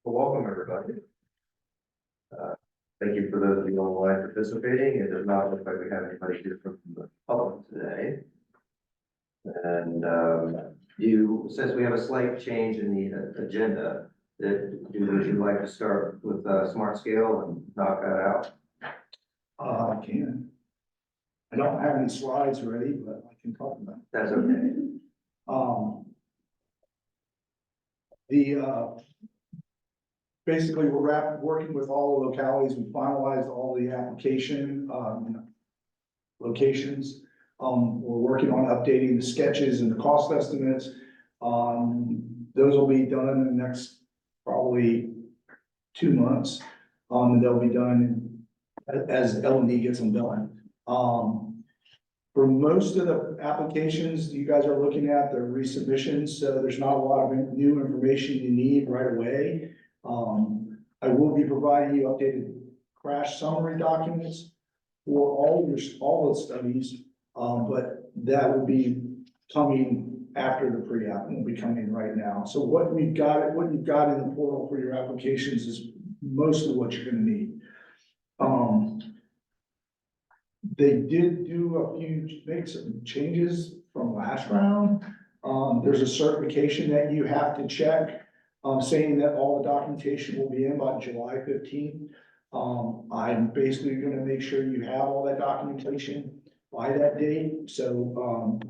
Well, welcome everybody. Thank you for those of you online participating. It does not look like we have anybody here from the public today. And since we have a slight change in the agenda, would you like to start with Smart Scale and knock that out? I can. I don't have any slides ready, but I can talk about it. That's okay. Basically, we're working with all the localities. We finalized all the application, locations. We're working on updating the sketches and the cost estimates. Those will be done in the next probably 2 months. And they'll be done as L&D gets them done. For most of the applications you guys are looking at, they're resubmissions, so there's not a lot of new information you need right away. I will be providing you updated crash summary documents for all the studies, but that will be coming after the pre-app, won't be coming right now. So what you've got in the portal for your applications is mostly what you're gonna need. They did make some changes from last round. There's a certification that you have to check, saying that all the documentation will be in by July 15th. I'm basically gonna make sure you have all that documentation by that date, so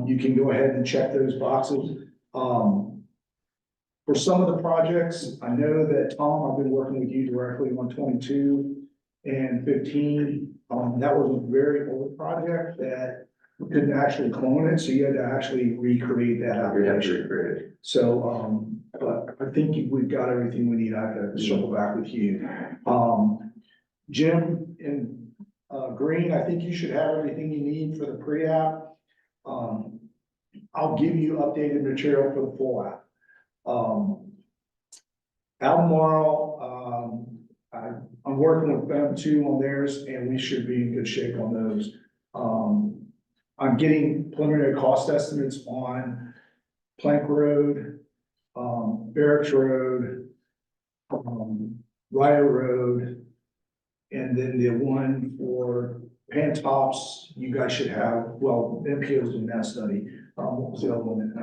you can go ahead and check those boxes. For some of the projects, I know that Tom, I've been working with you directly on 22 and 15. That was a very old project that we couldn't actually clone it, so you had to actually recreate that application. So, but I think we've got everything we need. I have to circle back with you. Jim and Greene, I think you should have everything you need for the pre-app. I'll give you updated material for the full app. Albemarle, I'm working with them too on theirs, and we should be in good shape on those. I'm getting preliminary cost estimates on Plank Road, Barracks Road, Rio Road, and then the one for Pantops, you guys should have, well, MPO's doing that study. What was the other one?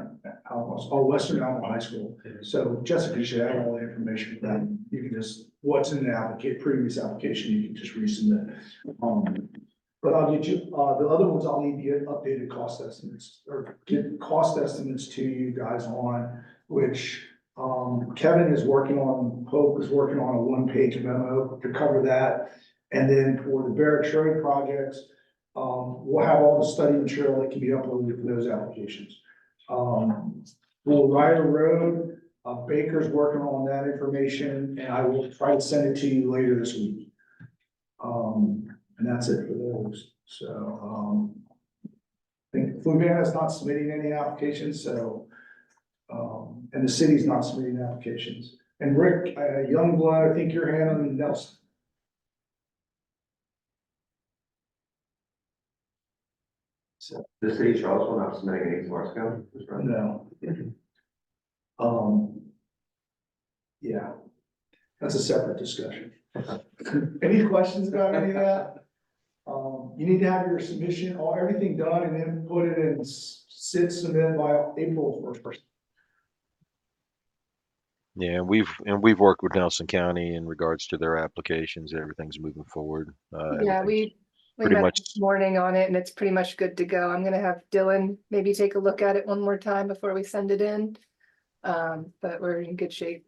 Western Albemarle High School. So Jessica should have all the information for that. You can just, what's in the previous application, you can just resubmit. But I'll get you, the other ones I'll need to get updated cost estimates, or get cost estimates to you guys on, which Kevin is working on, Pope is working on a 1-page memo to cover that. And then for the Barracks Road projects, we'll have all the study material that can be uploaded for those applications. For Ryder Road, Baker's working on that information, and I will try to send it to you later this week. And that's it for those. So, I think Fluvanna is not submitting any applications, so, and the city's not submitting applications. And Rick, Youngblood, I think you're handling Nelson. So, The city of Charlottesville not submitting any Smart Scale? no. Yeah, that's a separate discussion. Any questions about any of that? You need to have your submission, everything done, and then put it in submit by April 1st. Yeah, we've worked with Nelson County in regards to their applications. Everything's moving forward. Yeah, we pretty met much this morning on it, and it's pretty much good to go. I'm gonna have Dylan maybe take a look at it one more time before we send it in. But we're in good shape.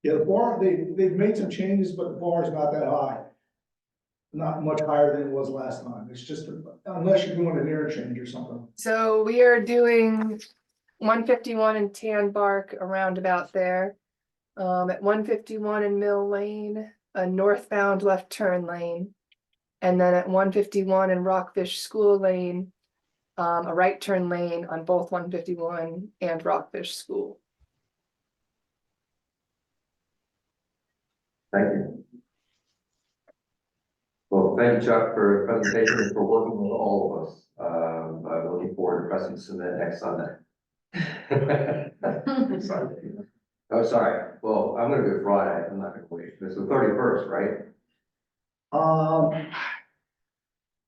Yeah, the bar, they've made some changes, but the bar is not that high. Not much higher than it was last time. It's just, unless you're doing an interchange or something. So we are doing 151 in Tan Bark around about there. At 151 in Mill Lane, a northbound left turn lane. And then at 151 in Rockfish School Lane, a right turn lane on both 151 and Rockfish School. Thank you. Well, thank you, Chuck, for the presentation and for working with all of us. I'm looking forward to pressing submit next Sunday. Sorry. Oh, sorry. Well, I'm gonna go Friday. I'm not gonna wait. It's the 31st, right?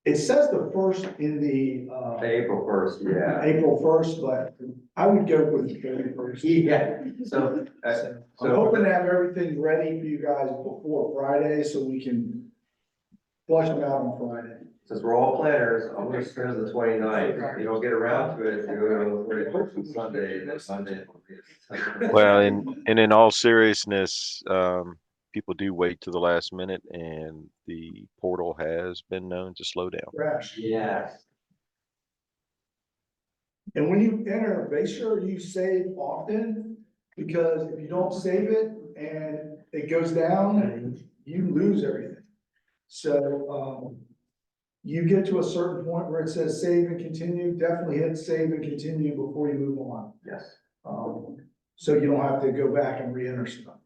It says the first in the, April 1st, yeah. April first, but I would go with the 31st. Yeah, so, I'm hoping to have everything ready for you guys before Friday, so we can flush them out on Friday. since we're all planners, I'm gonna spend the 29th. If you don't get around to it, you go to the 31st on Sunday, and then Sunday. Well, and in all seriousness, people do wait to the last minute, and the portal has been known to slow down. Crash. Yes. And when you enter, make sure you save often, because if you don't save it and it goes down, you lose everything. So, you get to a certain point where it says save and continue, definitely hit save and continue before you move on. Yes. So you don't have to go back and re-enter stuff.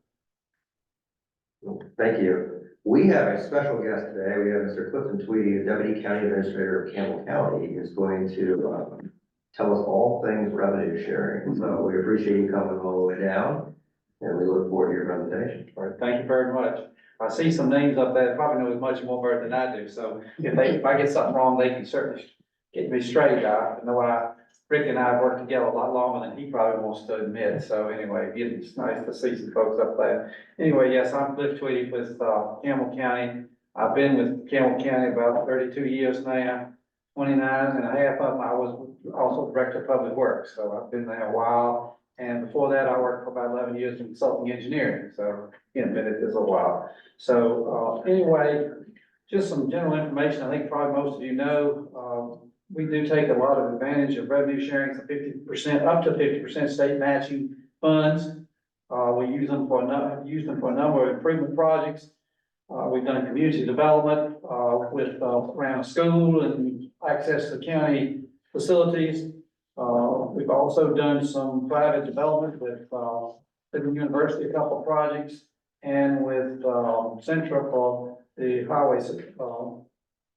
Thank you. We have a special guest today. We have Mr. Clifton Tweedy, Deputy County Administrator of Campbell County, who's going to tell us all things revenue sharing. So we appreciate you coming all the way down, and we look forward to your presentation. All right, thank you very much. I see some names up there, probably know as much more about it than I do, so if I get something wrong, they can certainly get me straight. I know Rick and I have worked together a lot longer than he probably wants to admit, so anyway, it's nice to see some folks up there. Anyway, yes, I'm Cliff Tweedy with Campbell County. I've been with Campbell County about 32 years now, 29 and a half of them. I was also Director of Public Works, so I've been there a while. And before that, I worked for about 11 years in consulting engineering, so been at this a while. So anyway, just some general information. I think probably most of you know, we do take a lot of advantage of revenue sharing, so 50%, up to 50% state matching funds. We use them for a number of improvement projects. We've done community development with around school and access to county facilities. We've also done some private development with the university, a couple of projects, and with Centra for the highway system,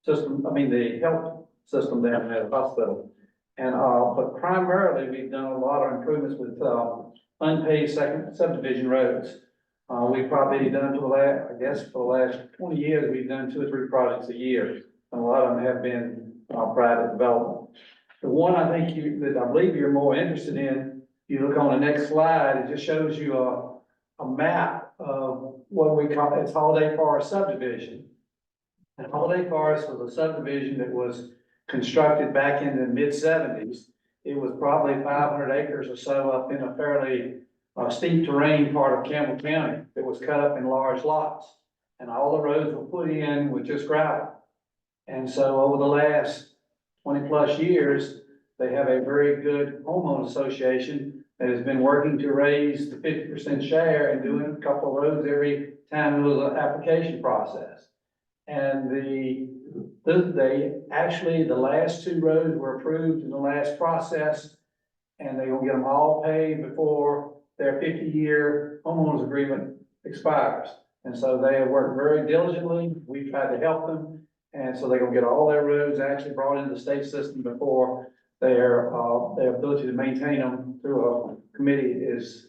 the health system down at the hospital. And but primarily, we've done a lot of improvements with unpaved second subdivision roads. We've probably done for the last 20 years, we've done 2 or 3 projects a year. And a lot of them have been private development. The one I think that I believe you're more interested in, if you look on the next slide, it just shows you a map of what we call, it's Holiday Forest subdivision. And Holiday Forest was a subdivision that was constructed back in the mid-70s. It was probably 500 acres or so up in a fairly steep terrain part of Campbell County. It was cut up in large lots, and all the roads were put in with just gravel. And so over the last 20+ years, they have a very good homeowner association that has been working to raise the 50% share and doing a couple of roads every time there was an application process. And the last 2 roads were approved in the last process, and they're gonna get them all paid before their 50-year homeowners agreement expires. And so they have worked very diligently. We've tried to help them. And so they're gonna get all their roads actually brought into the state system before their ability to maintain them through a committee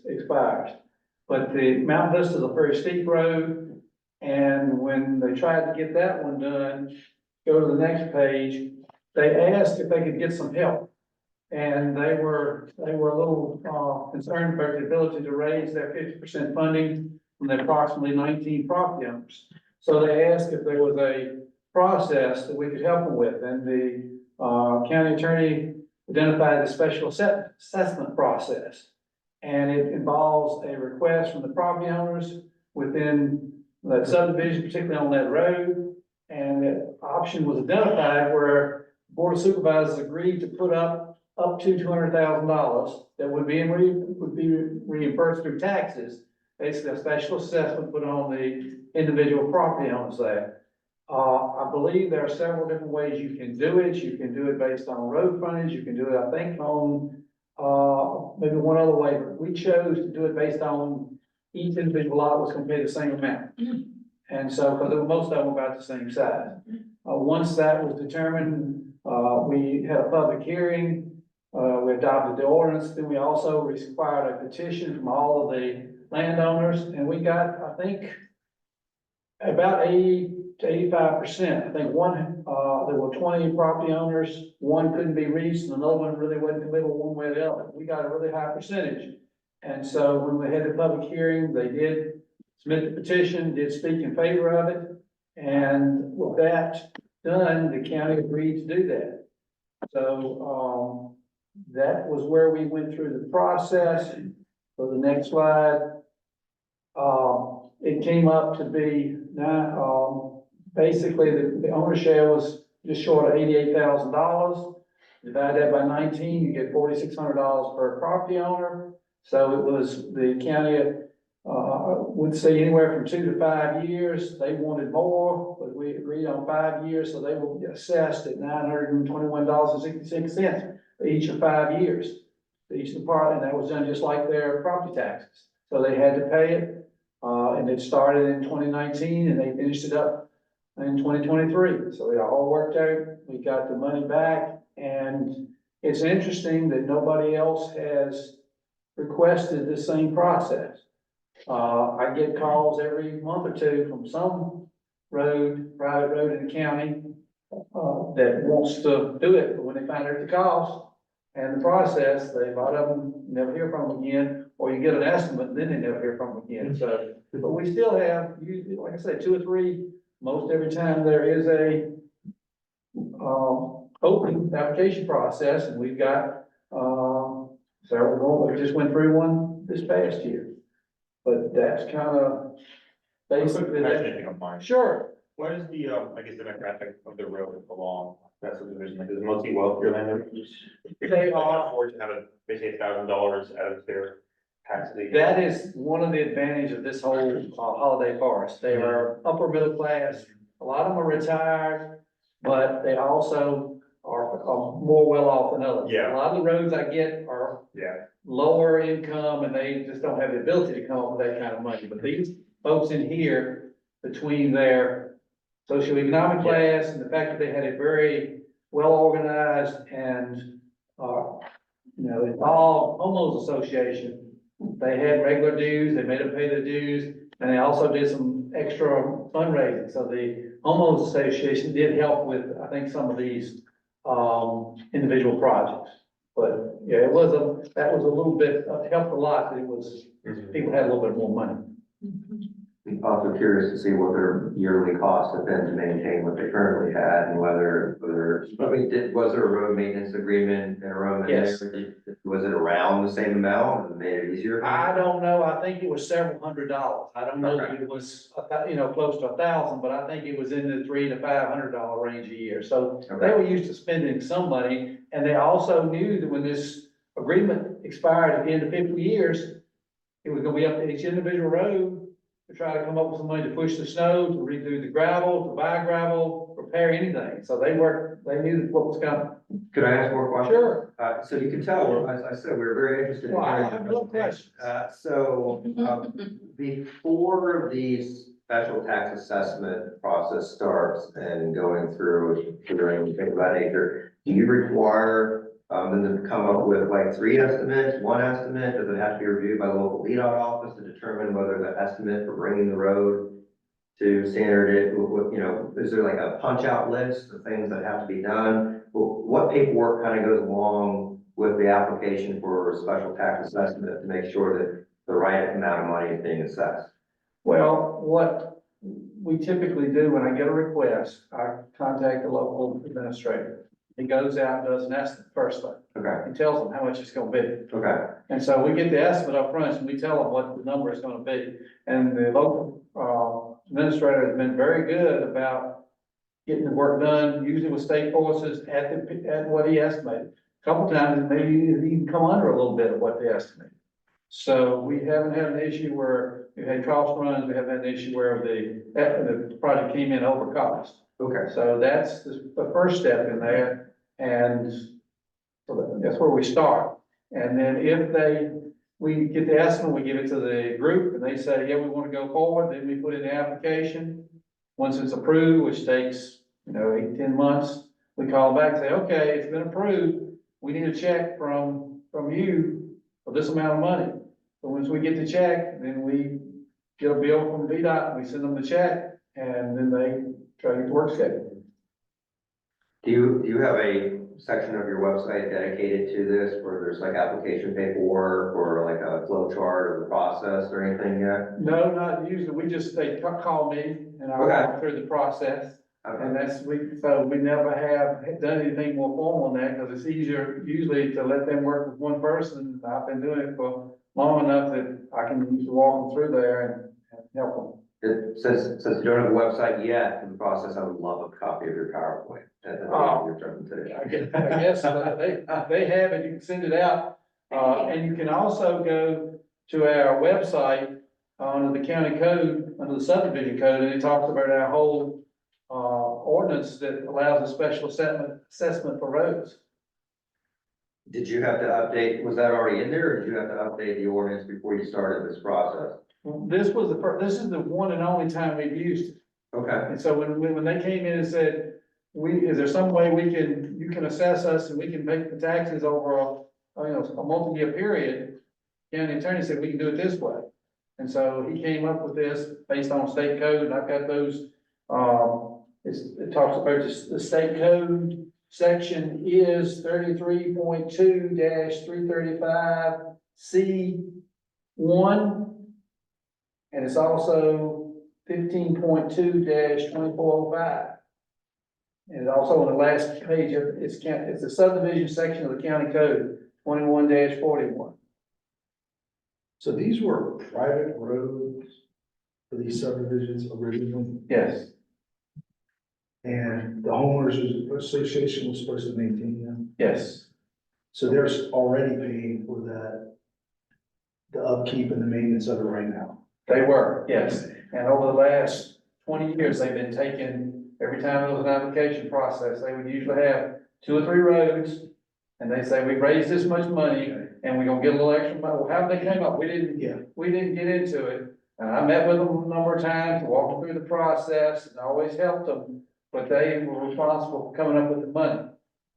expires. But the Mount Vista is a very steep road, and when they tried to get that one done, go to the next page, they asked if they could get some help. And they were a little concerned about the ability to raise their 50% funding from the approximately 19 property owners. So they asked if there was a process that we could help them with, and the county attorney identified the special assessment process. And it involves a request from the property owners within that subdivision, particularly on that road. And the option was identified where the Board of Supervisors agreed to put up to $200,000 that would be reimbursed through taxes. Basically, a special assessment put on the individual property owners there. I believe there are several different ways you can do it. You can do it based on road frontage. You can do it, I think, on maybe one other way, but we chose to do it based on each individual lot was going to pay the same amount. And so, because most of them were about the same size. Once that was determined, we had a public hearing. We adopted the ordinance. Then we also required a petition from all of the landowners, and we got, I think, about 80 to 85%. I think there were 20 property owners, one couldn't be reached, and another one really wasn't committal one way or the other. We got a really high percentage. And so when we had the public hearing, they did submit the petition, did speak in favor of it. And with that done, the county agreed to do that. So, that was where we went through the process. For the next slide, it came up to be now, basically the owner share was just short of $88,000. Divide that by 19, you get $4,600 per property owner. So it was the county, would say anywhere from 2 to 5 years. They wanted more, but we agreed on 5 years, so they will be assessed at $921.66 for each of 5 years. For each department, and that was done just like their property taxes. So they had to pay it, and it started in 2019, and they finished it up in 2023. So it all worked out. We got the money back, and it's interesting that nobody else has requested the same process. I get calls every month or two from some private road in the county, that wants to do it, but when they find out the cost and the process, a lot of them never hear from them again, or you get an estimate, and then they never hear from them again. So, but we still have, usually, like I said, 2 or 3, most every time there is a open application process, and we've got, several going. We just went through one this past year. But that's kind of basically that. Sure. What is the, I guess, demographic of the road along that subdivision? Like, is it mostly wealthier landowners? They are. Afford to have basically $1,000 out of their taxes. That is one of the advantages of this whole holiday forest. They are upper middle class. A lot of them are retired, but they also are more well off than others. Yeah. A lot of the roads I get are Yeah. lower income, and they just don't have the ability to come up with that kind of money. But these folks in here, between their socioeconomic class and the fact that they had a very well organized and, involved homeowners association, they had regular dues, they made them pay the dues, and they also did some extra fundraising. So the homeowners association did help with, I think, some of these individual projects. But yeah, that was a little bit, helped a lot. It was, people had a little bit more money. I'm also curious to see what their yearly costs have been to maintain what they currently had, and whether, was there a road maintenance agreement in a road? Yes. Was it around the same amount and made it easier? I don't know. I think it was several $100s. I don't know if Okay. it was, close to 1,000, but I think it was in the $300 to $500 range a year. So they were used to spending some money, and they also knew that when this agreement expired at the end of 50 years, it was gonna be up to each individual road to try to come up with some money to push the snow, to redo the gravel, to buy gravel, repair anything. So they knew what was coming. Could I ask more questions? Sure. So you can tell, as I said, we were very interested. in Well, I hearing have your no questions. Before the special tax assessment process starts and going through figuring things about acre, do you require them to come up with like 3 estimates, 1 estimate? Does it have to be reviewed by the local VDOT office to determine whether the estimate for bringing the road to standard, is there like a punch out list of things that have to be done? What paperwork kind of goes along with the application for a special tax assessment to make sure that the right amount of money is being assessed? Well, what we typically do when I get a request, I contact the local administrator. He goes out and does an estimate first thing. Okay, He tells them how much it's gonna be. okay, And so we get the estimate up front, and we tell them what the number is gonna be. And the local, administrator has been very good about getting the work done, usually with state forces at what he estimated. A couple times, maybe even come under a little bit of what they estimated. So we haven't had an issue where we had cost runs, we haven't had an issue where the project came in over cost. okay. So that's the first step in there, and so that's where we start. And then we get the estimate, we give it to the group, and they say, yeah, we want to go forward, then we put in the application. Once it's approved, which takes, 8, 10 months, we call back and say, okay, it's been approved, we need a check from you for this amount of money. So once we get the check, then we get a bill from VDOT, we send them the check, and then they try to get the work scheduled. Do you have a section of your website dedicated to this, where there's like application paperwork or like a flow chart of the process or anything yet? No, not usually, they call me, and I Okay. walk through the process. Okay. And so we never have done anything more formal than that, because it's easier usually to let them work with one person. I've been doing it for long enough that I can usually walk them through there and help them. Since you don't have a website yet for the process, I would love a copy of your PowerPoint at the end of your presentation. I guess they have it, you can send it out. And you can also go to our website under the county code, under the subdivision code, and it talks about our whole ordinance that allows a special assessment for roads. Did you have to update, was that already in there, or did you have to update the ordinance before you started this process? This was this is the one and only time we've used it. Okay, And so when they came in and said, is there some way you can assess us and we can make the taxes over a multi-year period? County attorney said, we can do it this way. And so he came up with this based on state code, and I've got those, it talks about the state code section is 33.2-335C1. And it's also 15.2-2405. And also on the last page, it's the subdivision section of the county code, 21-41. So these were private roads for these subdivisions originally, Yes, and the homeowners association was supposed to maintain them. yes. So they're already paying for that, the upkeep and the maintenance of it right now. They were, yes. And over the last 20 years, they've been taking, every time there was an application process, they would usually have 2 or 3 roads. And they say, we raised this much money and we're gonna get a little extra money. Well, how did they come up? We didn't get into it. And I met with them a number of times to walk them through the process and always helped them. But they were responsible for coming up with the money.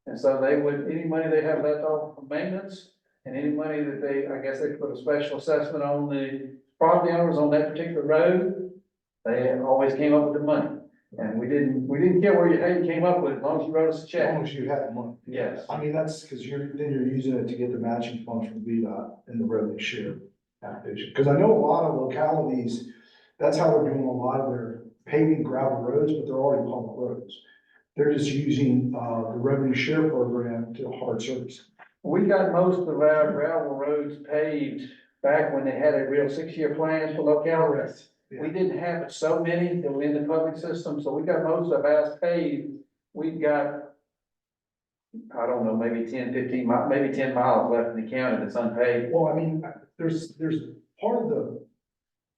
And so they would, any money they have left over for maintenance and any money that I guess they put a special assessment on the property owners on that particular road, they always came up with the money. And we didn't care how you came up with it, as long as you wrote us a As check. long as you had the money. Yes. I mean, that's because then you're using it to get the matching funds from VDOT and the revenue share application. Because I know a lot of localities, that's how they're doing a lot of their paving gravel roads, but they're already public roads. They're just using, the revenue share program to hard service. We got most of our gravel roads paved back when they had a real 6-year plan for localities. We didn't have so many that were in the public system, so we got most of ours paved. We've got, I don't know, maybe 10, 15 miles, maybe 10 miles left in the county that's unpaved. Well, I mean, there's part of the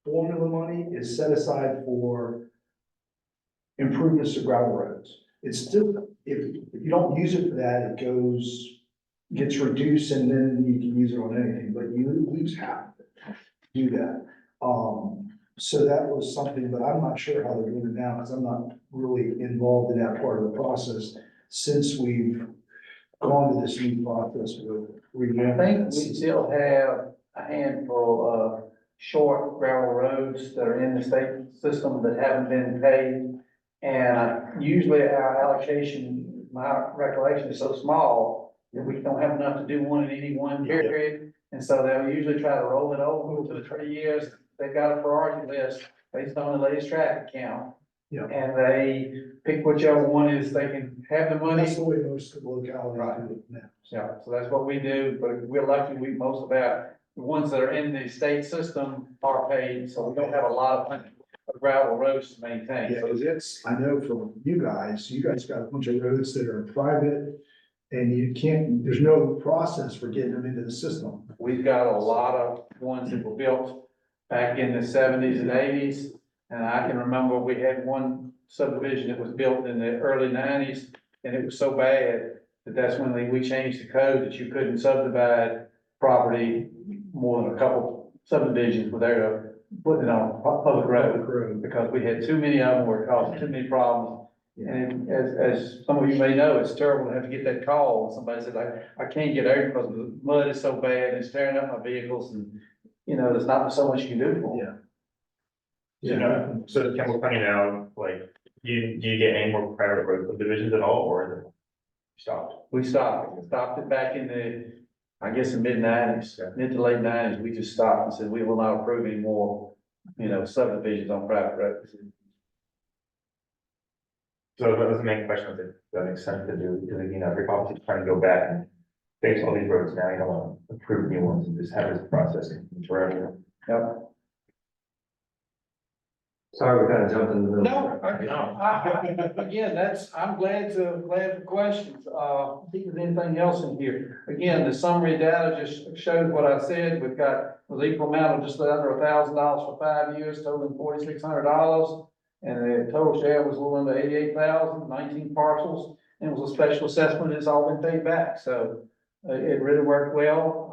formula money is set aside for improvements to gravel roads. It's still, if you don't use it for that, it gets reduced and then you can use it on anything, but you lose half of it to do that. So that was something, but I'm not sure how they're doing it now, because I'm not really involved in that part of the process since we've gone to this new process with I revamping. think we still have a handful of short gravel roads that are in the state system that haven't been paved. And usually our allocation, my recollection is so small that we don't have enough to do one in any one period. And so they'll usually try to roll it over to the 3 years. They've got a priority list based on the latest traffic count. Yeah. And they pick whichever one is they can have the money. That's the way most localities do it now. Yeah, so that's what we do, but we're lucky, most of the ones that are in the state system are paid, so we don't have a lot of gravel roads to maintain. Yeah, because I know from you guys got a bunch of roads that are private and there's no process for getting them into the system. We've got a lot of ones that were built back in the 70s and 80s. And I can remember we had one subdivision that was built in the early 90s, and it was so bad that that's when we changed the code that you couldn't subdivide property more than a couple subdivisions without putting it on public road, because we had too many of them were causing too many problems. And as some of you may know, it's terrible to have to get that call. Somebody said, I can't get out because the mud is so bad, it's tearing up my vehicles, and there's not so much you can do for them. Yeah. So the Campbell County now, like, do you get any more private road subdivisions at all, or is it stopped? We stopped it back in the, I guess, the mid-90s, mid to late 90s. We just stopped and said, we will not approve any more, subdivisions on private roads. So that was the main question, if that makes sense to do, because, if you're obviously trying to go back and fix all these roads now, you don't want to approve new ones and just have this process forever. Yep. Sorry, we kind of jumped in the middle. No, again, I'm glad for questions. See if there's anything else in here. Again, the summary data just shows what I said. We've got the equal amount of just under $1,000 for 5 years, totaling $4,600. And the total share was a little under 88,000, 19 parcels. And it was a special assessment. It's all been paid back. So it really worked well.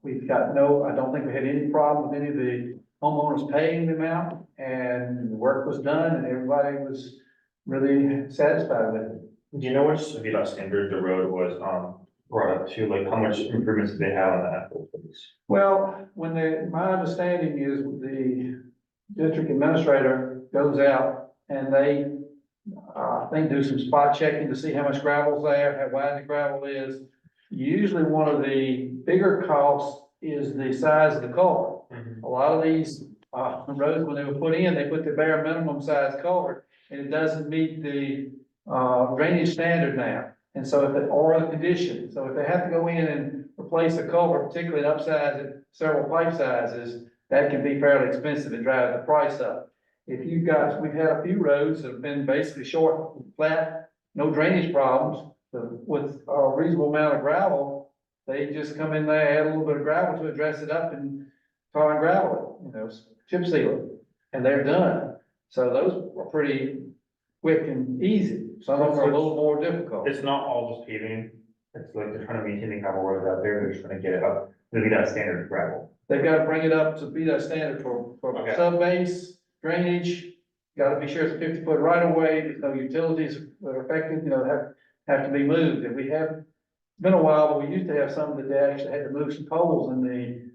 We've got I don't think we had any problem with any of the homeowners paying the amount, and the work was done, and everybody was really satisfied with it. Do you know which VDOT standard the road was, brought up to, like, how much improvements did they have on that? Well, my understanding is the district administrator goes out and they, I think, do some spot checking to see how much gravel's there, how wide the gravel is. Usually one of the bigger costs is the size of the culvert. A lot of these roads, when they were put in, they put the bare minimum size culvert, and it doesn't meet the drainage standard now. And so or the condition, so if they have to go in and replace a culvert, particularly and upsize it several pipe sizes, that can be fairly expensive and drive the price up. If we've had a few roads that have been basically short, flat, no drainage problems, with a reasonable amount of gravel, they just come in there, add a little bit of gravel to address it up and tar and gravel it, chip seal it, and they're done. So those are pretty quick and easy. Some of them are a little more difficult. It's not all just paving, it's like they're trying to maintain the gravel roads out there, they're just trying to get it up to VDOT standard gravel. They've got to bring it up to be that standard for Okay. sub-base, drainage. Got to be sure it's a 50-foot right of way, there's no utilities that are affected, have to be moved. And we have, been a while, but we used to have some that they actually had to move some poles, and the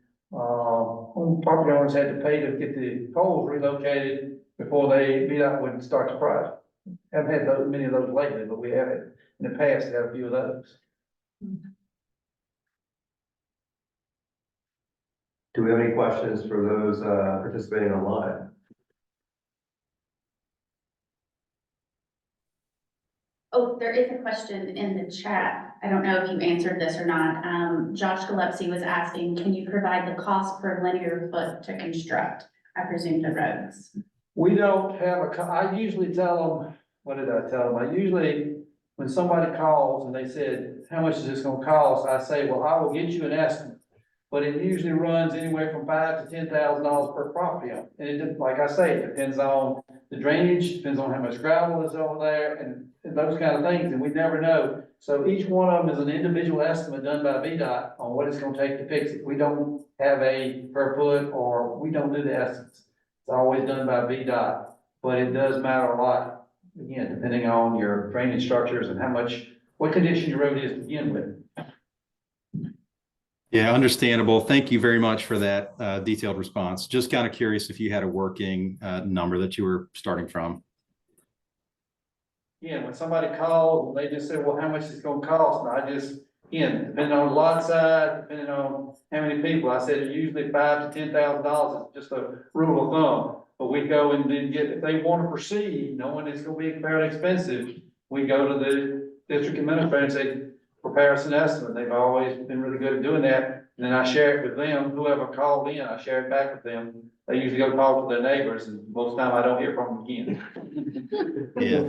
property owners had to pay to get the poles relocated before VDOT would start the project. Haven't had many of those lately, but we have it in the past, had a few of those. Do we have any questions for those participating online? Oh, there is a question in the chat. I don't know if you answered this or not. Josh Gillespie was asking, can you provide the cost per linear foot to construct, I presume, the roads? We don't have I usually tell them, what did I tell them? When somebody calls and they said, how much is this gonna cost? I say, well, I will get you an estimate. But it usually runs anywhere from $5,000 to $10,000 per property owner. And it, like I say, it depends on the drainage, depends on how much gravel is over there, and those kind of things, and we never know. So each one of them is an individual estimate done by VDOT on what it's gonna take to fix it. We don't have a per foot, or we don't do the estimates. It's always done by VDOT, but it does matter a lot, again, depending on your drainage structures and what condition your road is to begin with. Yeah, understandable. Thank you very much for that detailed response. Just kind of curious if you had a working number that you were starting from. Yeah, when somebody calls, they just say, well, how much it's gonna cost? And I just, depending on the lot size, depending on how many people, I said usually $5,000 to $10,000 is just a rule of thumb. But we go and then if they want to proceed, knowing it's gonna be fairly expensive, we go to the district administrator and say, prepare us an estimate. They've always been really good at doing that. And then I share it with them. Whoever called in, I share it back with them. They usually go talk to their neighbors, and most of the time I don't hear from them again. Yeah.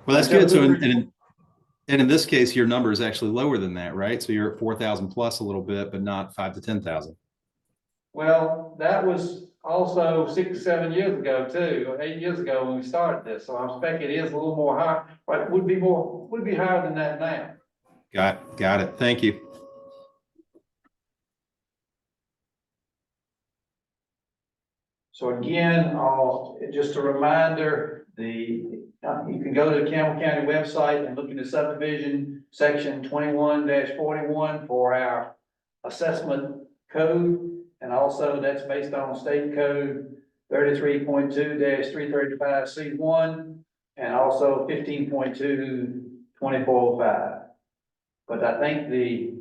Well, that's good. So in this case, your number is actually lower than that, right? So you're at 4,000 plus a little bit, but not 5,000 to 10,000. Well, that was also 6, 7 years ago too, or 8 years ago when we started this. So I expect it is a little more high, but would be higher than that now. Got it. Thank you. So again, just a reminder, you can go to the Campbell County website and look in the subdivision section 21-41 for our assessment code. And also that's based on state code 33.2-335C1 and also 15.2-2405. But I think the,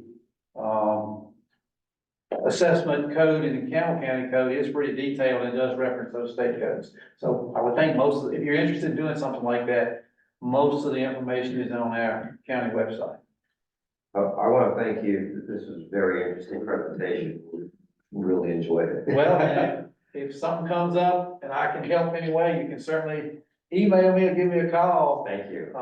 assessment code in the Campbell County code is pretty detailed and does reference those state codes. So I would think if you're interested in doing something like that, most of the information is on our county website. I want to thank you. This was a very interesting presentation. Really enjoyed it. Well, and if something comes up and I can help anyway, you can certainly email me or give me a call. Thank you.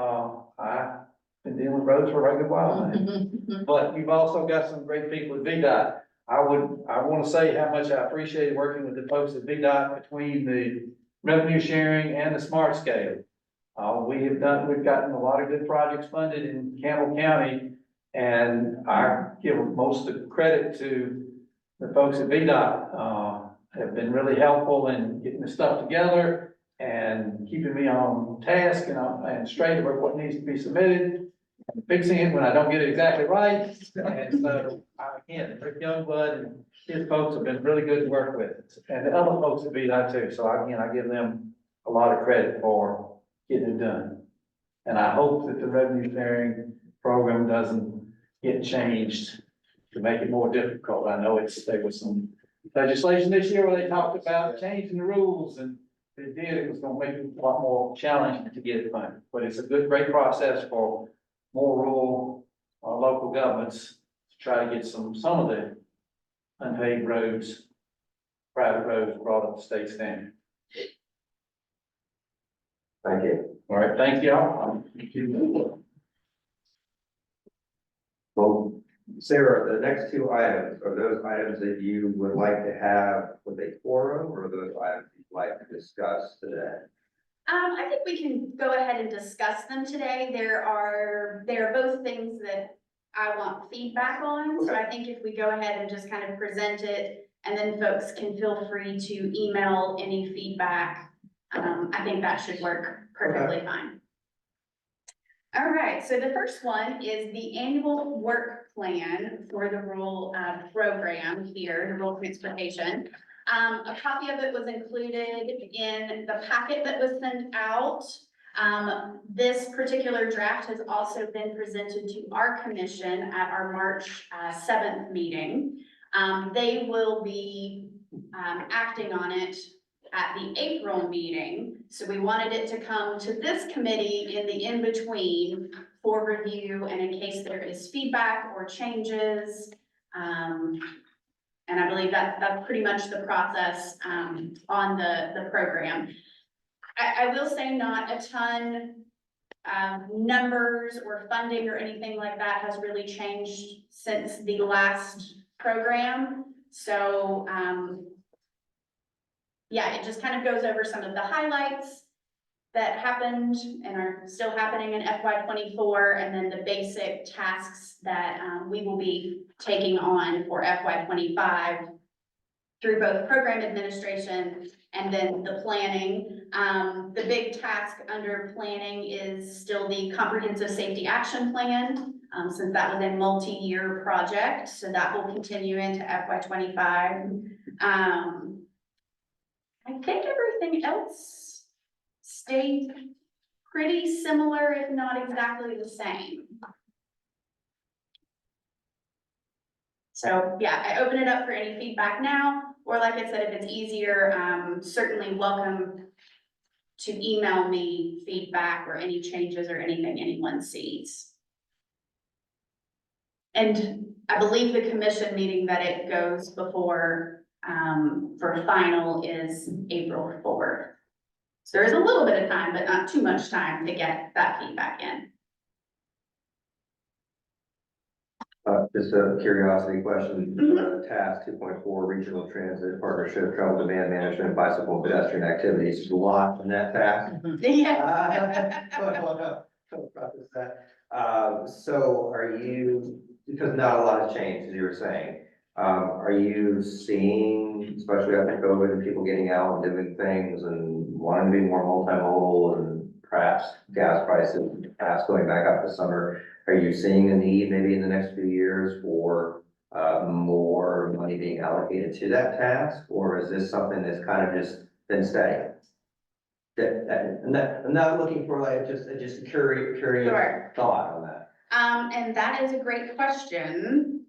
I've been dealing with roads for a regular while now. But you've also got some great people at VDOT. I want to say how much I appreciate working with the folks at VDOT between the revenue sharing and the smart scale. We've gotten a lot of good projects funded in Campbell County, and I give most of the credit to the folks at VDOT. Have been really helpful in getting the stuff together and keeping me on task and straight about what needs to be submitted, and fixing it when I don't get it exactly right. And so, again, Rick Youngblood and his folks have been really good to work with, and the other folks at VDOT too. So again, I give them a lot of credit for getting it done. And I hope that the revenue sharing program doesn't get changed to make it more difficult. I know there was some legislation this year where they talked about changing the rules, and they did. It was gonna make it a lot more challenging to get it funded. But it's a great process for more rural, local governments to try to get some of the unpaved roads, private roads brought up to state standard. Thank you. All right, thank y'all. Well, Sarah, the next two items, are those items that you would like to have with a quorum, or are those items you'd like to discuss today? I think we can go ahead and discuss them today. They are both things that I want feedback on. So I think if we go ahead and just kind of present it, and then folks can feel free to email any feedback. I think that should work perfectly fine. All right, so the first one is the annual work plan for the rural program here, the rural transportation. A copy of it was included in the packet that was sent out. This particular draft has also been presented to our commission at our March 7th meeting. They will be acting on it at the April meeting. So we wanted it to come to this committee in the in-between for review and in case there is feedback or changes. And I believe that's pretty much the process on the program. I will say not a ton numbers or funding or anything like that has really changed since the last program. So yeah, it just kind of goes over some of the highlights that happened and are still happening in FY24, and then the basic tasks that we will be taking on for FY25 through both program administration and then the planning. The big task under planning is still the comprehensive safety action plan, since that was a multi-year project, so that will continue into FY25. I think everything else stayed pretty similar, if not exactly the same. So yeah, I open it up for any feedback now, or like I said, if it's easier, certainly welcome to email me feedback or any changes or anything anyone sees. And I believe the commission meeting that it goes before for final is April 4th. So there is a little bit of time, but not too much time to get that feedback in. Just a curiosity question, task 2.4, regional transit partnership, travel demand management, bicycle and pedestrian activities, is a lot in that task. Yeah. So are you, because not a lot has changed, as you were saying, are you seeing, especially after COVID, and people getting out and doing things and wanting to be more multimodal and perhaps gas prices, perhaps going back up this summer, are you seeing a need maybe in the next few years for more money money being allocated to that task, or is this something that's kind of just been steady? I'm not looking for like, just a curious Sure. thought on that. And that is a great question.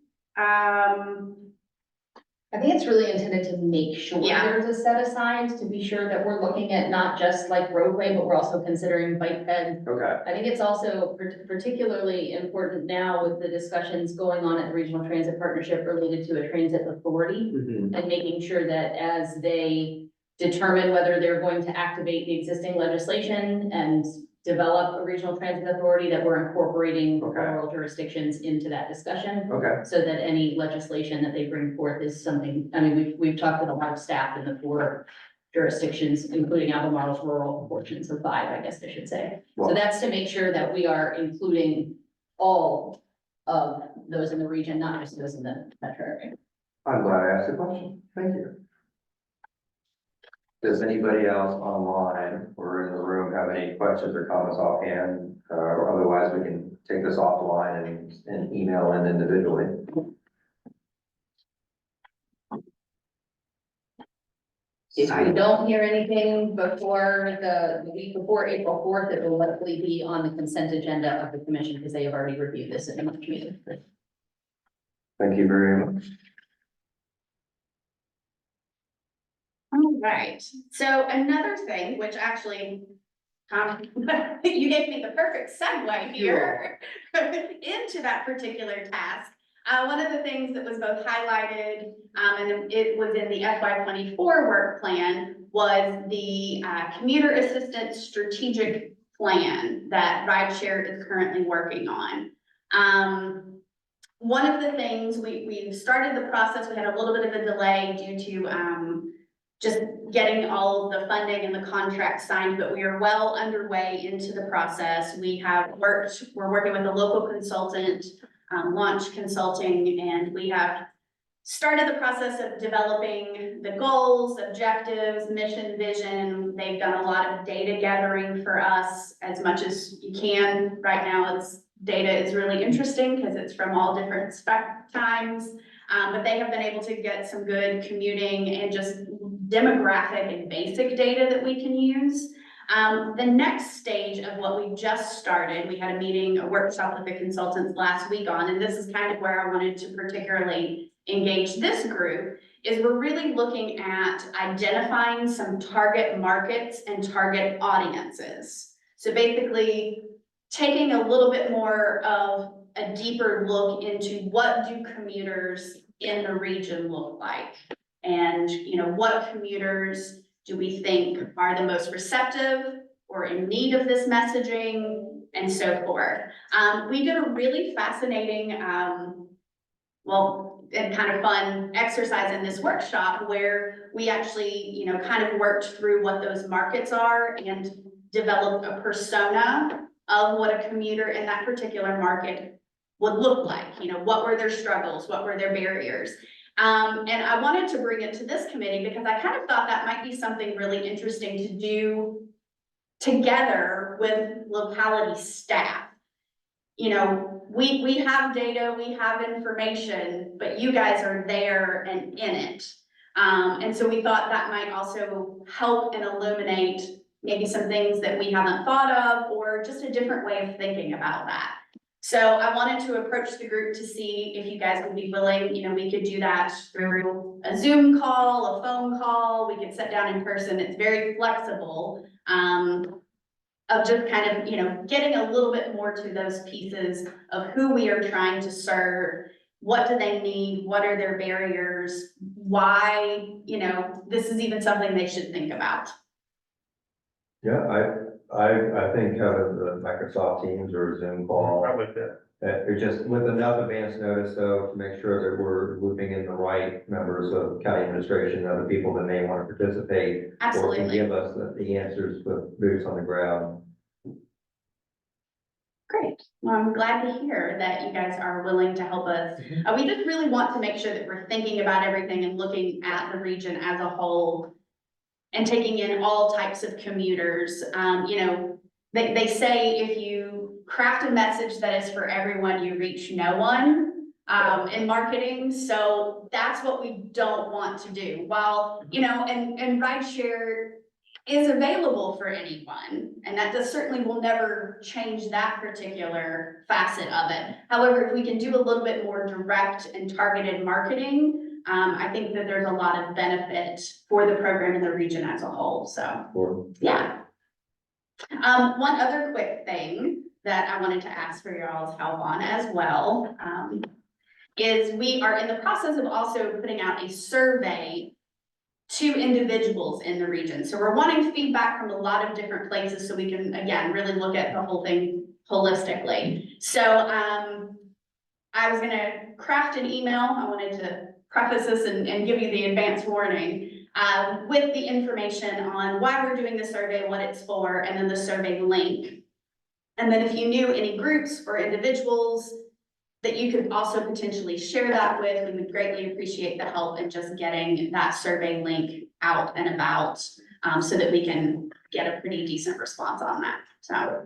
I think it's really intended to make sure Yeah. there's a set aside to be sure that we're looking at not just like roadway, but we're also considering bike ped. Okay, I think it's also particularly important now with the discussions going on at the Regional Transit Partnership related to a transit authority mhm, and making sure that as they determine whether they're going to activate the existing legislation and develop a regional transit authority, that we're incorporating Okay. rural jurisdictions into that discussion. okay, So that any legislation that they bring forth is something, I mean, we've talked with a lot of staff in the 4 jurisdictions, including Albemarle's rural portions of 5, I guess I should say. So Well- that's to make sure that we are including all of those in the region, not just those in the metro area. I'm glad I asked the question, thank you. Does anybody else online or in the room have any questions or comments offhand? Or otherwise, we can take this offline and email in individually. If we don't hear anything before the week before April 4th, it will likely be on the consent agenda of the commission because they have already reviewed this in the meeting. Thank you very much. All right, so another thing, which actually, you gave me the perfect segue here into that particular task. One of the things that was both highlighted, and it was in the FY '24 work plan, was the commuter assistance strategic plan that RideShare is currently working on. One of the things, we started the process, we had a little bit of a delay due to just getting all of the funding and the contract signed, but we are well underway into the process. We're working with a local consultant, Launch Consulting, and we have started the process of developing the goals, objectives, mission, vision. They've done a lot of data gathering for us as much as you can. Right now, data is really interesting because it's from all different times. But they have been able to get some good commuting and just demographic and basic data that we can use. The next stage of what we just started, we had a workshop with the consultants last week on, and this is kind of where I wanted to particularly engage this group, is we're really looking at identifying some target markets and target audiences. So basically, taking a little bit more of a deeper look into what do commuters in the region look like? And, what commuters do we think are the most receptive or in need of this messaging and so forth. We did a really fascinating, and kind of fun exercise in this workshop where we actually, kind of worked through what those markets are and developed a persona of what a commuter in that particular market would look like. What were their struggles? What were their barriers? And I wanted to bring it to this committee because I kind of thought that might be something really interesting to do together with locality staff. We have data, we have information, but you guys are there and in it. And so we thought that might also help and illuminate maybe some things that we haven't thought of, or just a different way of thinking about that. So I wanted to approach the group to see if you guys would be willing, we could do that through a Zoom call, a phone call, we could sit down in person. It's very flexible, of just kind of, getting a little bit more to those pieces of who we are trying to serve. What do they need? What are their barriers? Why, this is even something they should think about. Yeah, I think having the Microsoft Teams or Zoom call, I like that. or just with enough advance notice though, to make sure that we're looping in the right members of county administration, other people that may want to participate. Or can Absolutely. give us the answers with boots on the ground. Great. Well, I'm glad to hear that you guys are willing to help us. We just really want to make sure that we're thinking about everything and looking at the region as a whole and taking in all types of commuters. They say if you craft a message that is for everyone, you reach no one. in marketing. So that's what we don't want to do. While, and RideShare is available for anyone, and that does certainly will never change that particular facet of it. However, if we can do a little bit more direct and targeted marketing, I think that there's a lot of benefit for the program and the region as a whole, so, yeah. One other quick thing that I wanted to ask for your all's help on as well, is we are in the process of also putting out a survey to individuals in the region. So we're wanting feedback from a lot of different places so we can, again, really look at the whole thing holistically. So I was gonna craft an email. I wanted to preface this and give you the advance warning with the information on why we're doing the survey, what it's for, and then the survey link. And then if you knew any groups or individuals that you could also potentially share that with, we would greatly appreciate the help in just getting that survey link out and about, so that we can get a pretty decent response on that, so.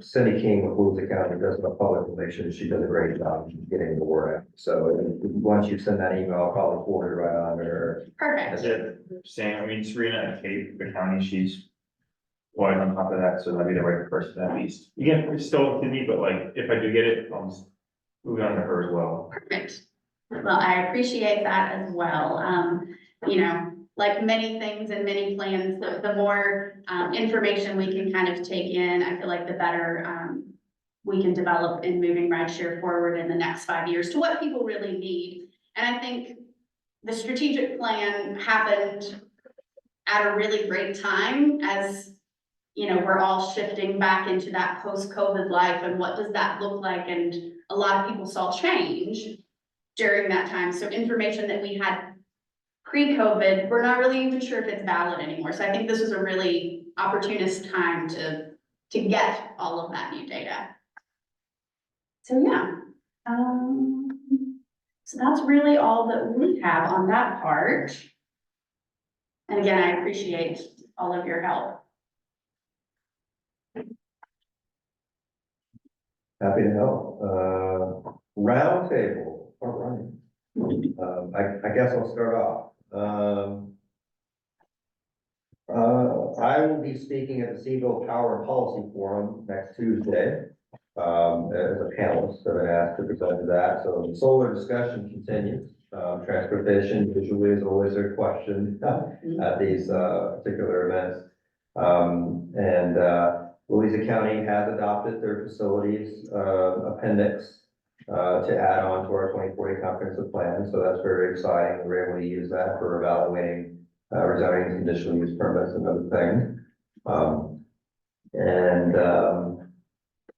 Cindy King with Louisa County does the public relations. She does a great job getting the word out. So once you send that email, I'll probably forward it right on to her. Perfect. Sam, I mean, Serena and Kate, the county, she's wide on top of that, so that'd be the right person at least. You can still to me, but like, if I do get it, I'll just move on to her as well. Perfect. Well, I appreciate that as well. Like many things and many plans, the more information we can kind of take in, I feel like the better we can develop in moving RideShare forward in the next 5 years to what people really need. And I think the strategic plan happened at a really great time as, we're all shifting back into that post-COVID life and what does that look like? And a lot of people saw change during that time. So information that we had pre-COVID, we're not really even sure if it's valid anymore. So I think this was a really opportunist time to get all of that new data. So yeah, so that's really all that we have on that part. And again, I appreciate all of your help. Happy to help. Round table, all right. I guess I'll start off. I will be speaking at the Seaville Power and Policy Forum next Tuesday. As a panelist, I've been asked to present to that. So the solar discussion continues. Transportation usually is always a question at these particular events. Louisa County has adopted their facilities appendix to add on to our 2040 comprehensive plan. So that's very exciting. We're able to use that for evaluating rezoning, conditional use permits and other things.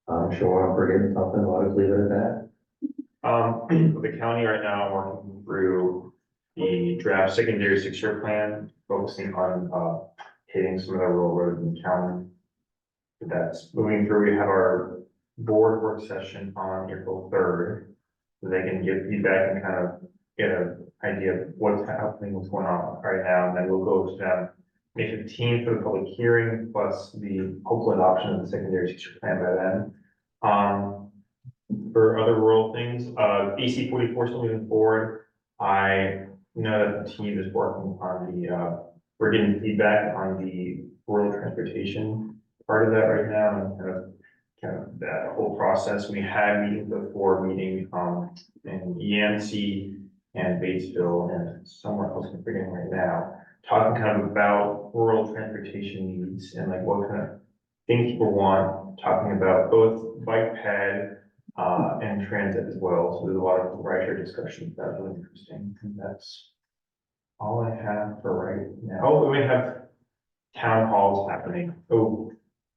I'm sure I'm forgetting something. I'll just leave it at that. The county right now, working through the draft secondary 6-year plan, focusing on hitting some of the rural roads in the county. That's moving through. We have our board work session on April 3rd, so they can give feedback and kind of get an idea of what's happening, what's going on right now, and then we'll go to them May 15th for the public hearing, plus the hopeful adoption of the secondary 6-year plan by then. For other rural things, AC 44 still moving forward. I know that the team is working on we're getting feedback on the rural transportation part of that right now, and kind of that whole process. We had meetings before meeting in Yancey and Batesville and somewhere else I'm forgetting right now, talking kind of about rural transportation needs and like what kind of things people want, talking about both bike ped and transit as well. So there's a lot of RideShare discussions. That's really interesting. And that's all I have for right now. Oh, we have town halls happening. Oh,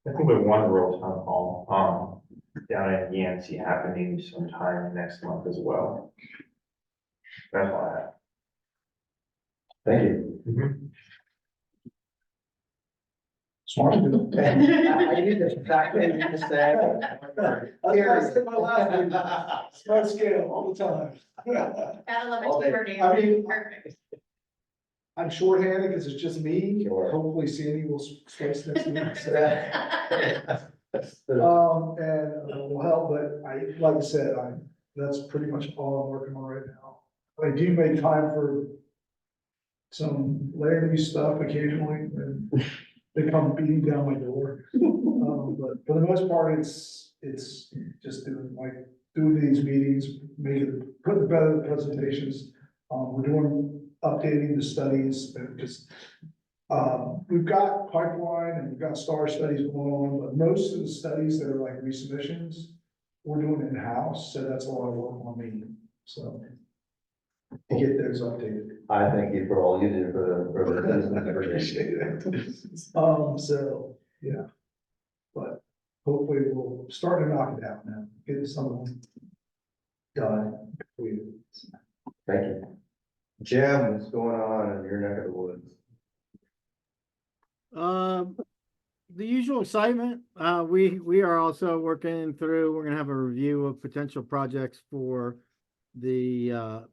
I think we have one rural town hall down in Yancey happening sometime next month as well. That's all I have. Thank you. Smart. I knew that's exactly what you were saying. That's my last one. Smart scale all the time. Gotta love All it, day. Bernie. I mean- Perfect. I'm shorthanded because it's just me. Sure. Hopefully Sandy will space next week. That's And will help, but like I said, that's pretty much all I'm working on right now. I do make time for some land use stuff occasionally, and they come beating down my door. But for the most part, it's just doing these meetings, putting together the presentations. We're updating the studies, because we've got pipeline and we've got STAR studies going on, but most of the studies that are like resubmissions, we're doing in-house, so that's a lot of work on me, so to get those updated. I thank you for all you do for the citizens I of Virginia. appreciate it. So, yeah. But hopefully we'll start to knock it out now, get some of them done. Thank you. Jim, what's going on in your neck of the woods? The usual excitement. We are also working through, we're gonna have a review of potential projects for the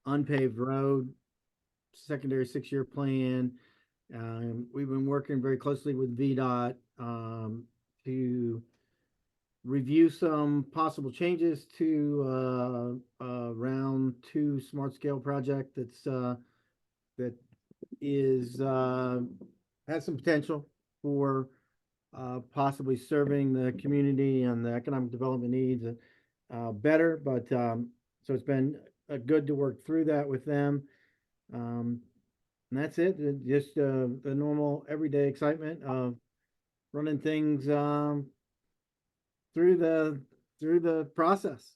unpaved road, secondary 6-year plan. We've been working very closely with VDOT to review some possible changes to round 2 smart scale project that is has some potential for possibly serving the community and the economic development needs better. But so it's been good to work through that with them. And that's it. Just the normal everyday excitement of running things through the process.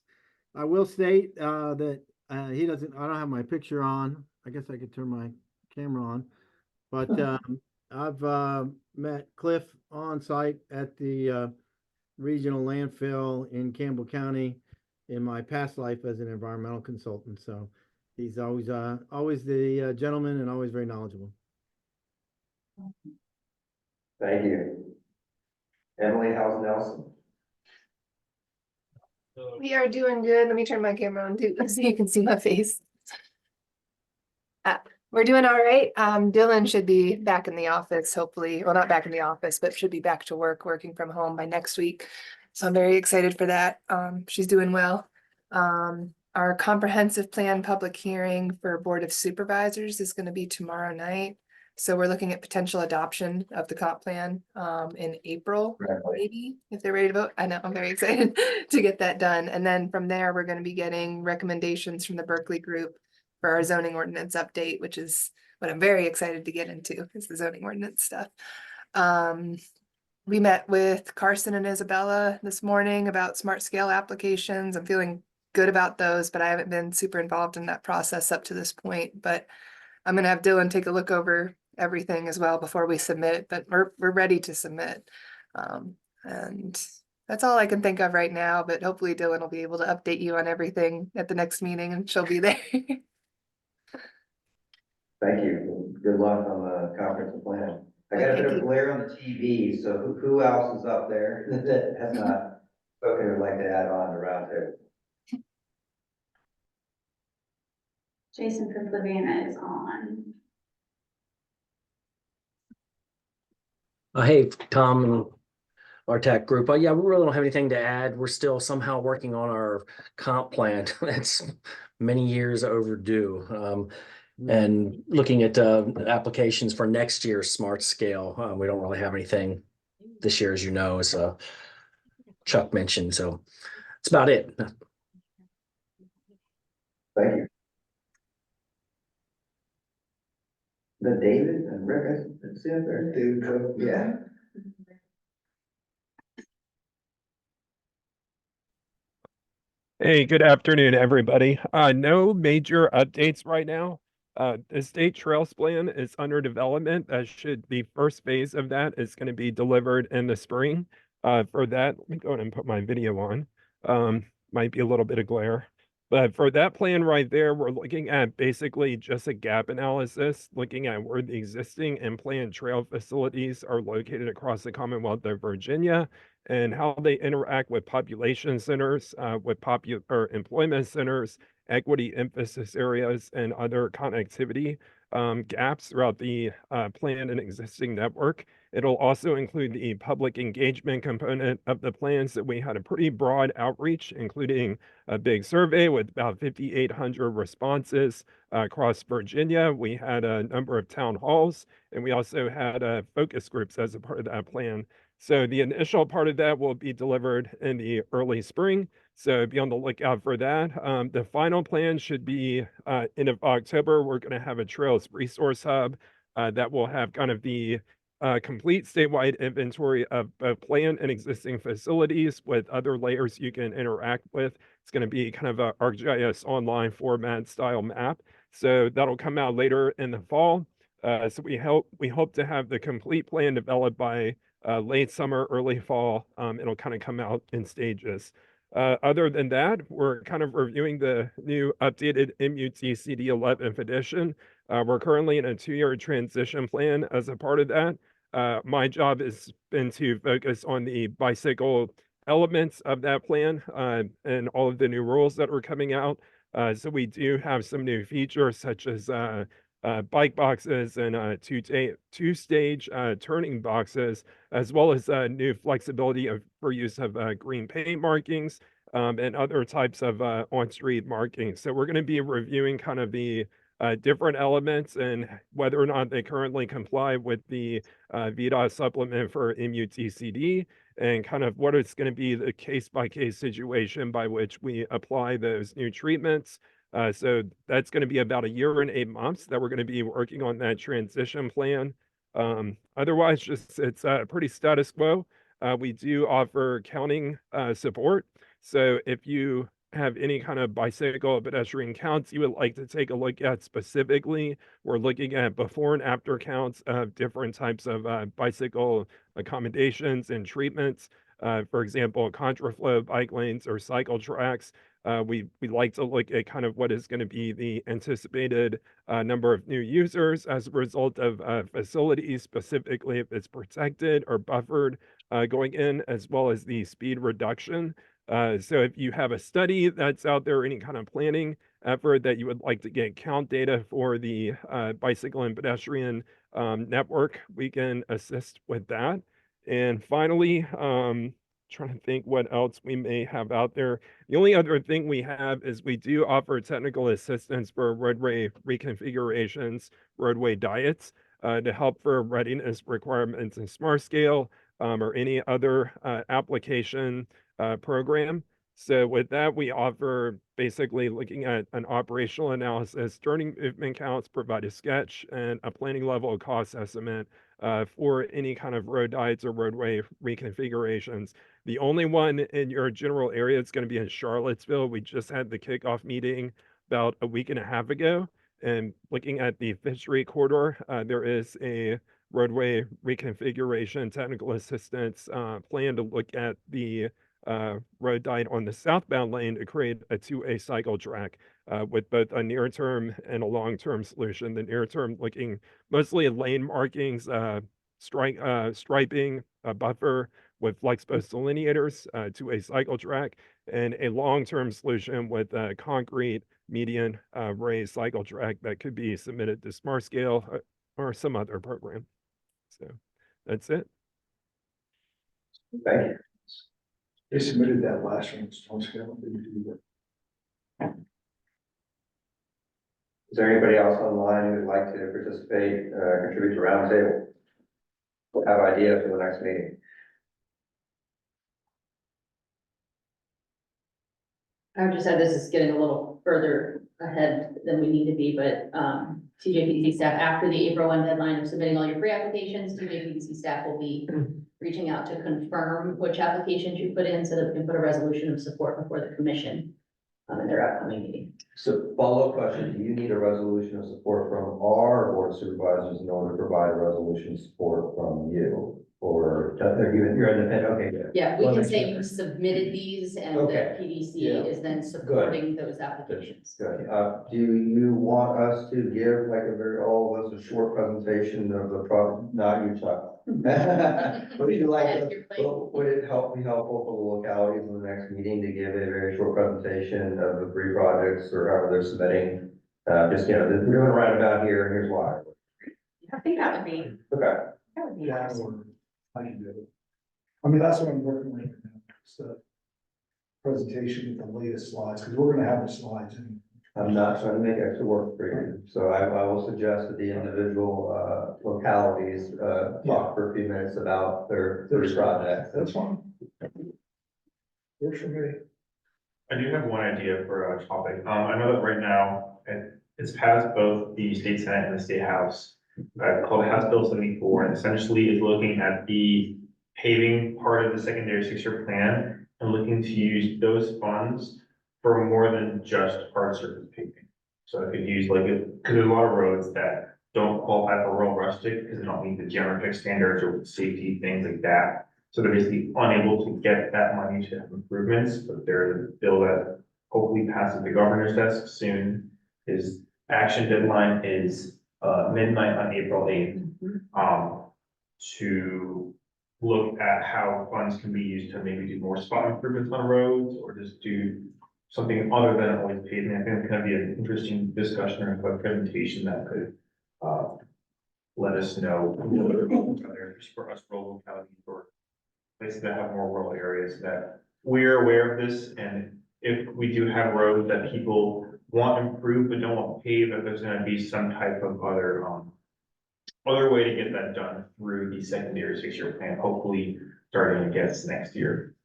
I will state that I don't have my picture on. I guess I could turn my camera on, but I've met Cliff on site at the regional landfill in Campbell County in my past life as an environmental consultant. So he's always the gentleman and always very knowledgeable. Thank you. Emily, how's Nelson? We are doing good. Let me turn my camera on too, so you can see my face. We're doing all right. Dylan should be back in the office, hopefully. Well, not back in the office, but should be back to work, working from home by next week. So I'm very excited for that. She's doing well. Our comprehensive plan public hearing for Board of Supervisors is going to be tomorrow night. So we're looking at potential adoption of the comp plan in April, maybe, if they're ready to vote. I know, I'm very excited to get that done. And then from there, we're going to be getting recommendations from the Berkeley group for our zoning ordinance update, which is what I'm very excited to get into, is the zoning ordinance stuff. We met with Carson and Isabella this morning about smart scale applications. I'm feeling good about those, but I haven't been super involved in that process up to this point. But I'm gonna have Dylan take a look over everything as well before we submit, but we're ready to submit. And that's all I can think of right now, but hopefully Dylan will be able to update you on everything at the next meeting and she'll be there. Thank you. Good luck on the conference plan. I got a bit of glare on the TV, so who else is up there that has not spoken or would like to add on to roundtable? Jason from Fluvanna is on. Hey, Tom and RTAC group. Yeah, we really don't have anything to add. We're still somehow working on our comp plan. That's many years overdue. And looking at applications for next year's smart scale. We don't really have anything this year, as you know, as Chuck mentioned. So that's about it. Thank you. Then David and Rick, I see up there. David Cook. Yeah. Hey, good afternoon, everybody. No major updates right now. The state trails plan is under development. The first phase of that is going to be delivered in the spring. For that, let me go ahead and put my video on. Might be a little bit of glare. But for that plan right there, we're looking at basically just a gap analysis, looking at where the existing and planned trail facilities are located across the Commonwealth of Virginia and how they interact with population centers, with employment centers, equity emphasis areas, and other connectivity gaps throughout the planned and existing network. It'll also include the public engagement component of the plan. So we had a pretty broad outreach, including a big survey with about 5,800 responses across Virginia. We had a number of town halls, and we also had focus groups as a part of that plan. So the initial part of that will be delivered in the early spring. So be on the lookout for that. The final plan should be end of October. We're going to have a Trails Resource Hub that will have kind of the complete statewide inventory of both planned and existing facilities with other layers you can interact with. It's going to be kind of a ArcGIS online format style map. So that'll come out later in the fall. So we hope to have the complete plan developed by late summer, early fall. It'll kind of come out in stages. Other than that, we're kind of reviewing the new updated MUTCD 11th edition. We're currently in a 2-year transition plan as a part of that. My job has been to focus on the bicycle elements of that plan and all of the new rules that are coming out. So we do have some new features such as bike boxes and two-stage turning boxes, as well as new flexibility for use of green paint markings and other types of on-street markings. So we're going to be reviewing kind of the different elements and whether or not they currently comply with the VDOT supplement for MUTCD, and kind of what it's going to be the case-by-case situation by which we apply those new treatments. So that's going to be about 1 year and 8 months that we're going to be working on that transition plan. Otherwise, just it's pretty status quo. We do offer counting support. So if you have any kind of bicycle or pedestrian counts you would like to take a look at specifically, we're looking at before and after counts of different types of bicycle accommodations and treatments. For example, contraflow bike lanes or cycle tracks. We like to look at kind of what is going to be the anticipated number of new users as a result of facilities, specifically if it's protected or buffered going in, as well as the speed reduction. So if you have a study that's out there, any kind of planning effort that you would like to get count data for the bicycle and pedestrian network, we can assist with that. And finally, trying to think what else we may have out there. The only other thing we have is we do offer technical assistance for roadway reconfigurations, roadway diets, to help for readiness requirements in Smart Scale or any other application program. So with that, we offer basically looking at an operational analysis, turning movement counts, provide a sketch and a planning level cost estimate for any kind of road diets or roadway reconfigurations. The only one in your general area is going to be in Charlottesville. We just had the kickoff meeting about a week and a half ago, and looking at the Fifth Street corridor, there is a roadway reconfiguration technical assistance plan to look at the road diet on the southbound lane to create a 2-way cycle track with both a near-term and a long-term solution. The near-term looking mostly at lane markings, striping, a buffer with flex post delineators, 2-way cycle track, and a long-term solution with a concrete median raised cycle track that could be submitted to Smart Scale or some other program. So that's it. Thank you. They submitted that last one, Smart Scale. Is there anybody else online who would like to participate, contribute to roundtable? Have ideas for the next meeting? I would just add, this is getting a little further ahead than we need to be, but TJPDC staff, after the April 1 deadline of submitting all your pre-applications, TJPDC staff will be reaching out to confirm which applications you put in so that we can put a resolution of support before the commission in their upcoming meeting. So follow-up question, do you need a resolution of support from our board of supervisors in order to provide a resolution of support from you? Or you're independent, okay, good. Yeah, we can say you submitted these and the Okay. PDC Yeah. is then supporting those applications. Good. Do you want us to give like all of us a short presentation of the product? Not you, Chuck. Would you like to, would it be helpful for the localities in the next meeting to give a very short presentation of the 3 projects or however they're submitting? Just, we're doing right about here, and here's why. I think that would be. Okay. That would be that awesome. or I can do it. I mean, that's what I'm working with right now. It's the presentation with the latest slides, because we're gonna have the slides in. I'm not trying to make extra work for you, so I will suggest that the individual, localities, talk for a few minutes about their projects. That's fine. Works for me. I do have one idea for a topic. I know that right now, it's passed both the state senate and the state house. Called House Bill 74, and essentially is looking at the paving part of the secondary six-year plan and looking to use those funds for more than just hard surface paving. So I could use because there's a lot of roads that don't qualify for rural rustic because they don't meet the geometric standards or safety, things like that. So they're basically unable to get that money to have improvements, but there's a bill that hopefully passes the governor's desk soon. His action deadline is midnight on April 8th. To look at how funds can be used to maybe do more spot improvements on roads or just do something other than always paving. I think it's gonna be an interesting discussion or a presentation that could let us know what other areas for us rural localities or places that have more rural areas that we're aware of this. And if we do have roads that people want improved but don't want paved, that there's gonna be some type of other way to get that done through the secondary six-year plan, hopefully starting against next year.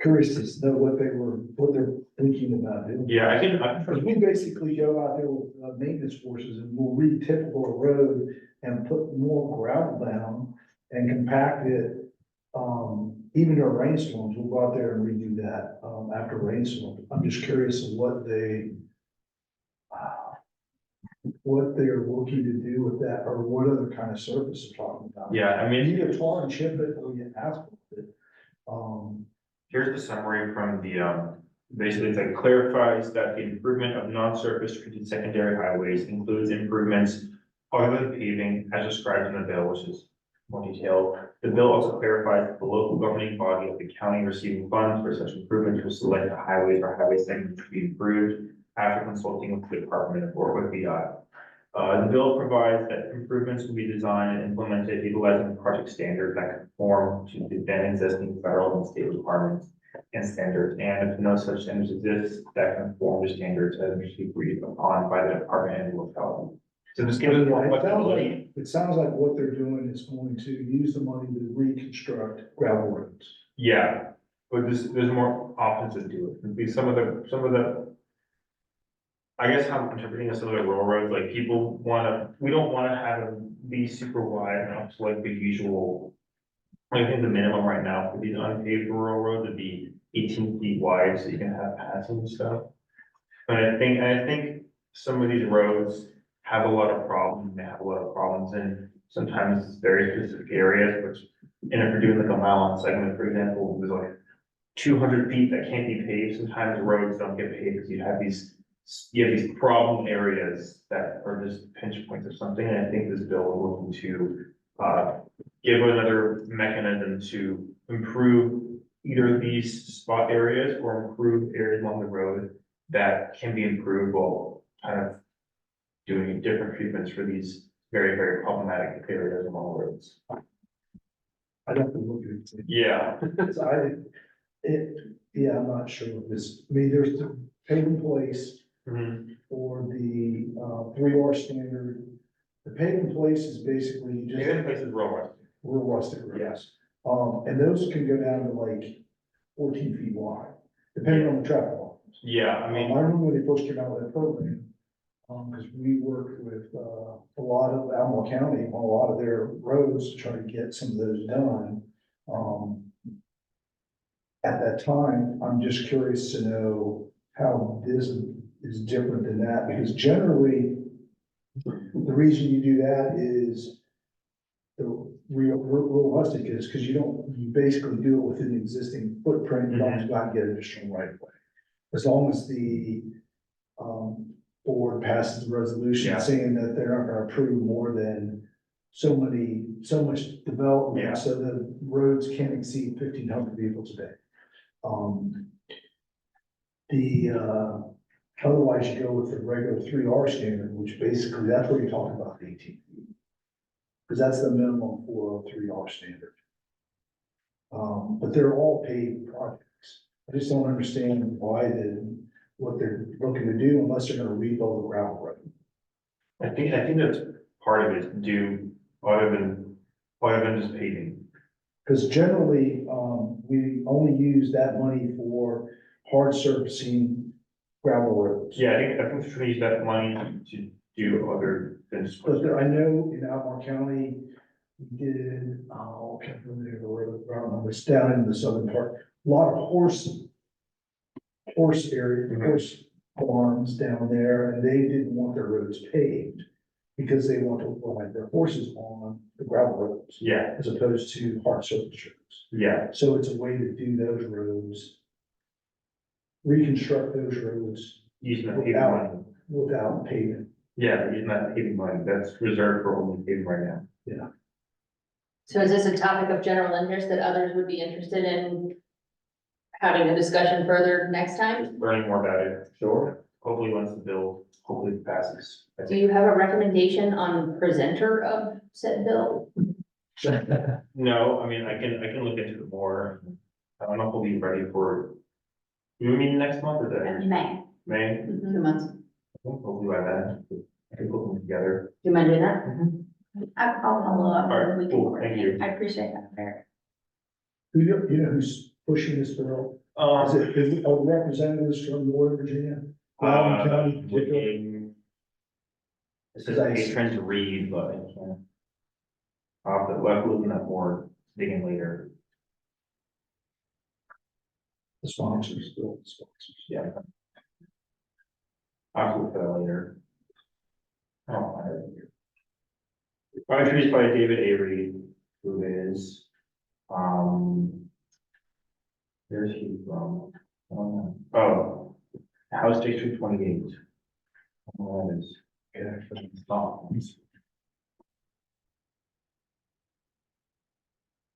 Curious to know what they're thinking about doing. Yeah, I can, Because we basically go out there with maintenance forces and we'll re-typical a road and put more gravel down and compact it. Even during rainstorms, we'll go out there and redo that, after rainstorm. I'm just curious of what they're looking to do with that, or what other kind of surface they're talking about. yeah, I mean, Either tar and chip it or you asphalt it. here's the summary from the, basically it's like clarifies that the improvement of non-surface treated secondary highways includes improvements other than paving as described in the bill, which is more detailed. The bill also clarifies that the local governing body of the county receiving funds for such improvements will select the highways or highway segments to be improved after consulting with the department or with VDOT. The bill provides that improvements will be designed and implemented utilizing project standards that conform to the then existing federal and state requirements and standards. And if no such standards exist that conform to standards as usually agreed upon by the department and the locality. So this gives us more flexibility. It sounds like what they're doing is going to use the money to reconstruct gravel roads. Yeah, but there's more options to do it. It'd be some of the, I guess how I'm interpreting some of the rural roads, like we don't wanna have them be super wide enough to like the usual. I think the minimum right now for these unpaved rural roads would be 18 feet wide, so you can have passing and stuff. But I think some of these roads have a lot of problems, and sometimes it's very specific areas, and if you're doing like a mile-long segment, for example, there's like 200 feet that can't be paved, sometimes the roads don't get paved because you have these problem areas that are just pinch points or something, and I think this bill is looking to give another mechanism to improve either these spot areas or improve areas along the road that can be improved while kind of doing different treatments for these very, very problematic areas along roads. I'd have to look at it. Yeah. I'm not sure what this, I mean, there's the paving place Mhm. for the 3R standard. The paving place is basically you just. Maybe the place is real rustic roads. And those can go down to like 14 feet wide, depending on the traffic law. Yeah, I mean, I remember when they first came out with that program, because we worked with, a lot of Albemarle County on a lot of their roads to try to get some of those done. At that time, I'm just curious to know how this is different than that, because generally, the reason you do that is the real rustic is because you basically do it within the existing footprint, you don't got to get additional right of way. As long as the, board passes the resolution Yeah. saying that they're not gonna approve more than so much development, Yeah. so the roads can't exceed 1,500 vehicles a day. Otherwise, you go with the regular 3R standard, which basically, that's what you're talking about, 18 feet. Because that's the minimum for a 3R standard. But they're all paved projects. I just don't understand why what they're looking to do unless they're gonna rebuild the gravel road. I think that's part of it, due, other than just paving. Because generally, we only use that money for hard surfacing gravel roads. Yeah, I think we should use that money to do other things. But I know in Albemarle County, we did, I can't remember the road, it's down in the southern part, a lot of horse area, horse farms down there, and they didn't want their roads paved because they want to ride their horses on the gravel roads. Yeah, As opposed to hard surface roads. yeah, So it's a way to do those roads, reconstruct those roads using that paving money. without paving. Yeah, using that paving money, that's reserved for only paving right now. So is this a topic of general interest that others would be interested in having a discussion further next time? Learning more about it, Sure. hopefully once the bill hopefully passes. I Do think. you have a recommendation on presenter of said bill? No, I mean, I can look into it more. I don't know if we'll be ready for, do we meet next month or the May. May? 2 months. Hopefully by then, I can put them together. Do you mind doing that? I'll follow up. All right, We can cool, thank you. coordinate. I appreciate that, Eric. You know who's pushing this bill? Is it representatives from Northern Virginia? Loudoun County in particular? looking. It says patron to read, but I can't. We'll have to look at more, digging later, The sponsors, the sponsors. yeah. I'll look at that later. I don't find it here. Introduced by David A. Reed, who is, where's he from? Oh, House District 28. Oh, that is. Yeah, it's not.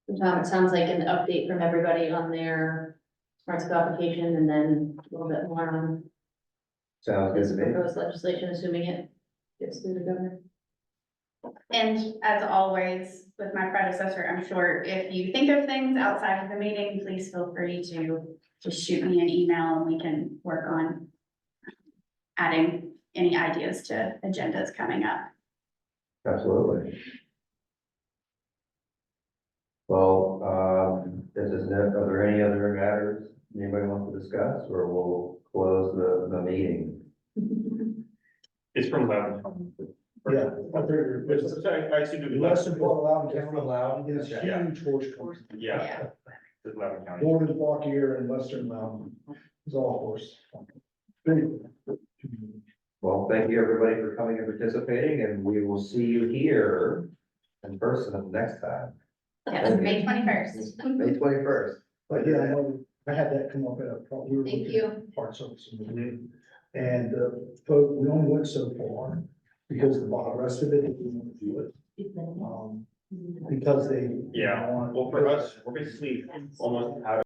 So Tom, it sounds like an update from everybody on their smart school application and then a little bit more on Sounds good this to me. proposed legislation, assuming it gets through the governor. And as always, with my predecessor, I'm sure if you think of things outside of the meeting, please feel free to just shoot me an email and we can work on adding any ideas to agendas coming up. Absolutely. Well, are there any other matters anybody wants to discuss, or we'll close the meeting? It's from Loudoun County. Yeah. I figured it was- Sorry, I assumed it The was western part of Loudoun It's from Loudoun? County is Yeah. huge horse country. Yeah, it's Loudoun County. Northern Fauquier and western Loudoun is all horse. Big. Well, thank you, everybody, for coming and participating, and we will see you here in person next time, Yes, May 21st. May 21st. But yeah, I had that come up at a, we were Thank looking at hard surface. And, but we only went so far because the rest of it, they didn't want to do it. Because they. Yeah, well, for us, we're basically almost out of